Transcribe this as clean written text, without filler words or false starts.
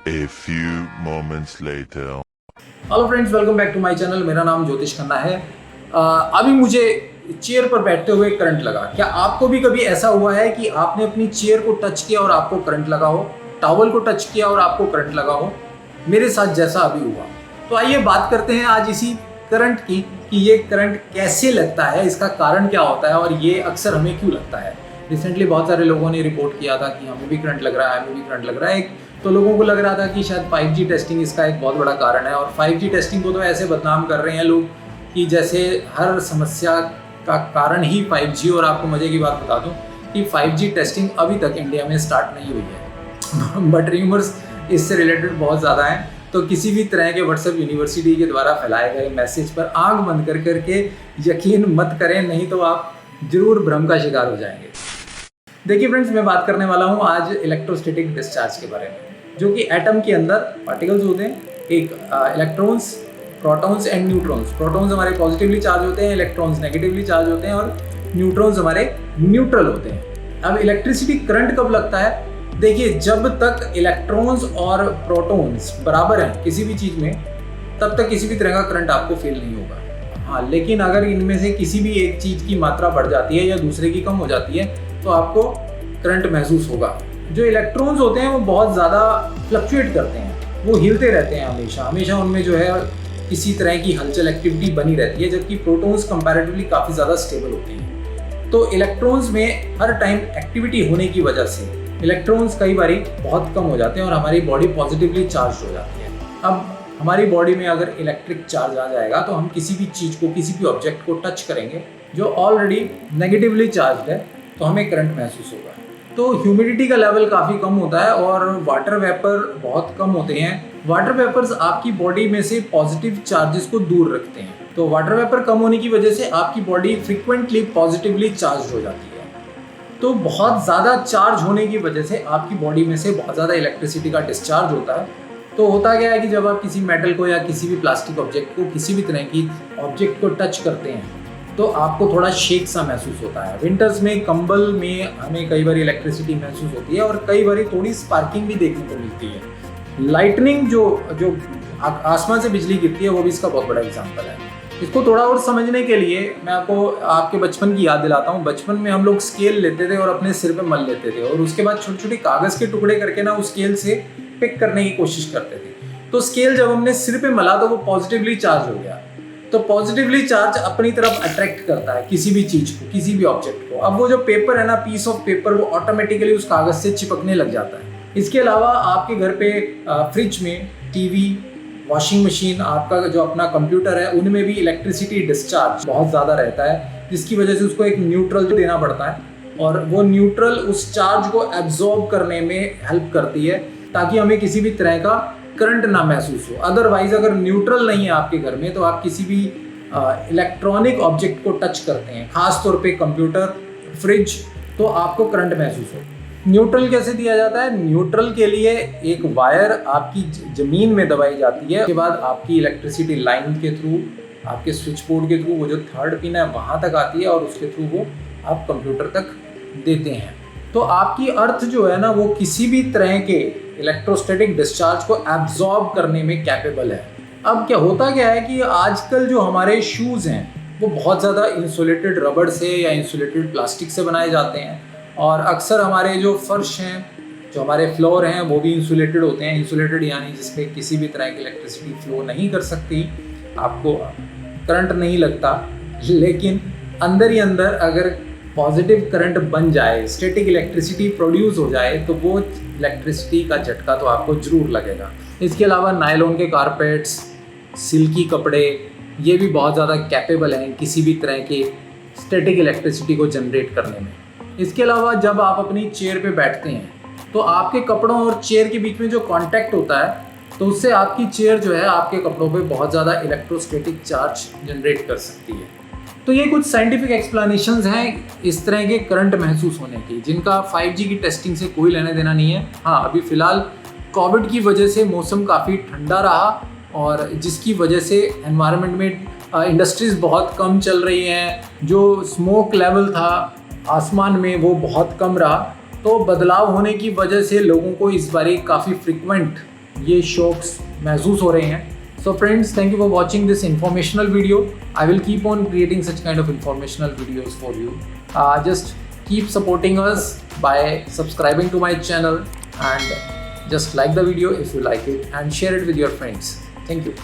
A few moments later. Hello friends, welcome back to my channel. मेरा नाम ज्योतिष खन्ना है। अभी मुझे चेयर पर बैठते हुए करंट लगा। क्या आपको भी कभी ऐसा हुआ है कि आपने अपनी चेयर को टच किया और आपको करंट लगा हो, टॉवल को टच किया और आपको करंट लगा हो? मेरे साथ जैसा अभी हुआ। तो आइए बात करते हैं आज इसी करंट की कि ये करंट कैसे लगता है, इसका कारण क्या होता है और ये अक्सर हमें क्यों लगता है। रिसेंटली बहुत सारे लोगों ने रिपोर्ट किया था कि हमें भी करंट लग रहा है, हमें भी करंट लग रहा है। तो लोगों को लग रहा था कि शायद 5G टेस्टिंग इसका एक बहुत बड़ा कारण है, और 5G टेस्टिंग को तो ऐसे बदनाम कर रहे हैं लोग कि जैसे हर समस्या का कारण ही 5G। और आपको मजे की बात बता दूं कि 5G टेस्टिंग अभी तक इंडिया में स्टार्ट नहीं हुई है बट र्यूमर्स इससे रिलेटेड बहुत ज़्यादा हैं। तो किसी भी तरह के व्हाट्सएप यूनिवर्सिटी के द्वारा फैलाए गए मैसेज पर आंख बंद कर करके यकीन मत करें, नहीं तो आप जरूर भ्रम का शिकार हो जाएंगे। देखिए फ्रेंड्स, मैं बात करने वाला हूँ आज इलेक्ट्रोस्टैटिक डिस्चार्ज के बारे में, जो कि एटम के अंदर पार्टिकल्स होते हैं। एक electrons, protons and neutrons. Protons हमारे पॉजिटिवली चार्ज होते हैं, इलेक्ट्रॉन्स नेगेटिवली चार्ज होते हैं, और न्यूट्रॉन्स हमारे न्यूट्रल होते हैं। अब इलेक्ट्रिसिटी करंट कब लगता है? देखिए, जब तक इलेक्ट्रॉन्स और प्रोटॉन्स बराबर हैं किसी भी चीज़ में, तब तक किसी भी तरह का करंट आपको फील नहीं होगा। हाँ, लेकिन अगर इनमें से किसी भी एक चीज़ की मात्रा बढ़ जाती है या दूसरे की कम हो जाती है तो आपको करंट महसूस होगा। जो इलेक्ट्रॉन्स होते हैं वो बहुत ज़्यादा फ्लक्चुएट करते हैं, वो हिलते रहते हैं हमेशा हमेशा। उनमें जो है किसी तरह की हलचल, एक्टिविटी बनी रहती है, जबकि प्रोटॉन्स कंपैरेटिवली काफ़ी ज़्यादा स्टेबल होते हैं। तो इलेक्ट्रॉन्स में हर टाइम एक्टिविटी होने की वजह से इलेक्ट्रॉन्स कई बार बहुत कम हो जाते हैं और हमारी बॉडी पॉजिटिवली चार्ज हो जाती है। अब हमारी बॉडी में अगर इलेक्ट्रिक चार्ज आ जाएगा तो हम किसी भी चीज़ को, किसी भी ऑब्जेक्ट को टच करेंगे जो ऑलरेडी नेगेटिवली चार्ज है, तो हमें करंट महसूस होगा। तो ह्यूमिडिटी का लेवल काफ़ी कम होता है और वाटर वेपर बहुत कम होते हैं। वाटर वेपर्स आपकी बॉडी में से पॉजिटिव चार्जेस को दूर रखते हैं। तो वाटर वेपर कम होने की वजह से आपकी बॉडी फ्रीक्वेंटली पॉजिटिवली चार्ज हो जाती है। तो बहुत ज़्यादा चार्ज होने की वजह से आपकी बॉडी में से बहुत ज़्यादा इलेक्ट्रिसिटी का डिस्चार्ज होता है। तो होता क्या है कि जब आप किसी मेटल को या किसी भी प्लास्टिक ऑब्जेक्ट को, किसी भी तरह की ऑब्जेक्ट को टच करते हैं तो आपको थोड़ा शेक सा महसूस होता है। विंटर्स में कंबल में हमें कई बार इलेक्ट्रिसिटी महसूस होती है और कई बार थोड़ी स्पार्किंग भी देखने को मिलती है। लाइटनिंग जो आसमान से बिजली गिरती है, वो भी इसका बहुत बड़ा एग्जांपल है। इसको थोड़ा और समझने के लिए मैं आपको आपके बचपन की याद दिलाता हूँ। बचपन में हम लोग स्केल लेते थे और अपने सिर पे मल लेते थे, और उसके बाद छोटे छोटे कागज़ के टुकड़े करके ना उस स्केल से पिक करने की कोशिश करते थे। तो स्केल जब हमने सिर पे मला तो वो पॉजिटिवली चार्ज हो गया। तो पॉजिटिवली चार्ज अपनी तरफ अट्रैक्ट करता है किसी भी चीज़ को, किसी भी ऑब्जेक्ट को। अब वो जो पेपर है ना, पीस ऑफ पेपर, वो ऑटोमेटिकली उस कागज़ से चिपकने लग जाता है। इसके अलावा आपके घर पे फ्रिज में, टीवी, वॉशिंग मशीन, आपका जो अपना कंप्यूटर है, उनमें भी इलेक्ट्रिसिटी डिस्चार्ज बहुत ज़्यादा रहता है, जिसकी वजह से उसको एक न्यूट्रल देना पड़ता है, और वो न्यूट्रल उस चार्ज को एब्जॉर्ब करने में हेल्प करती है ताकि हमें किसी भी तरह का करंट ना महसूस हो। अदरवाइज अगर न्यूट्रल नहीं है आपके घर में तो आप किसी भी इलेक्ट्रॉनिक ऑब्जेक्ट को टच करते हैं, खास तौर पे कंप्यूटर, फ्रिज, तो आपको करंट महसूस हो। न्यूट्रल कैसे दिया जाता है? न्यूट्रल के लिए एक वायर आपकी ज़मीन में दबाई जाती है, उसके बाद आपकी इलेक्ट्रिसिटी लाइन के थ्रू, आपके स्विच बोर्ड के थ्रू वो जो थर्ड पिन है वहाँ तक आती है, और उसके थ्रू वो आप कंप्यूटर तक देते हैं। तो आपकी अर्थ जो है ना, वो किसी भी तरह के इलेक्ट्रोस्टैटिक डिस्चार्ज को एब्जॉर्ब करने में कैपेबल है। अब क्या होता क्या है कि आजकल जो हमारे शूज़ हैं वो बहुत ज़्यादा इंसुलेटेड रबड़ से या इंसुलेटेड प्लास्टिक से बनाए जाते हैं, और अक्सर हमारे जो फर्श हैं, जो हमारे फ्लोर हैं, वो भी इंसुलेटेड होते हैं। इंसुलेटेड यानी जिसपे किसी भी तरह की इलेक्ट्रिसिटी फ्लो नहीं कर सकती, आपको करंट नहीं लगता। लेकिन अंदर ही अंदर अगर पॉजिटिव करंट बन जाए, स्टैटिक इलेक्ट्रिसिटी प्रोड्यूस हो जाए, तो वो इलेक्ट्रिसिटी का झटका तो आपको ज़रूर लगेगा। इसके अलावा नायलॉन के कारपेट्स, सिल्की कपड़े, ये भी बहुत ज़्यादा कैपेबल हैं किसी भी तरह के स्टैटिक इलेक्ट्रिसिटी को जनरेट करने में। इसके अलावा जब आप अपनी चेयर पे बैठते हैं तो आपके कपड़ों और चेयर के बीच में जो कांटेक्ट होता है, तो उससे आपकी चेयर जो है आपके कपड़ों पे बहुत ज़्यादा इलेक्ट्रोस्टैटिक चार्ज जनरेट कर सकती है। तो ये कुछ साइंटिफिक एक्सप्लेनेशंस हैं इस तरह के करंट महसूस होने की, जिनका 5G की टेस्टिंग से कोई लेना देना नहीं है। हाँ, अभी फ़िलहाल कोविड की वजह से मौसम काफ़ी ठंडा रहा, और जिसकी वजह से एनवायरनमेंट में इंडस्ट्रीज़ बहुत कम चल रही हैं, जो स्मोक लेवल था आसमान में वो बहुत कम रहा, तो बदलाव होने की वजह से लोगों को इस बारे काफ़ी फ्रिक्वेंट ये शॉक्स महसूस हो रहे हैं. So friends, thank you for watching this informational video. I will keep on creating such kind of informational videos for you. Just keep supporting us by subscribing to my channel and just like the video if you like it and share it with your friends. Thank you.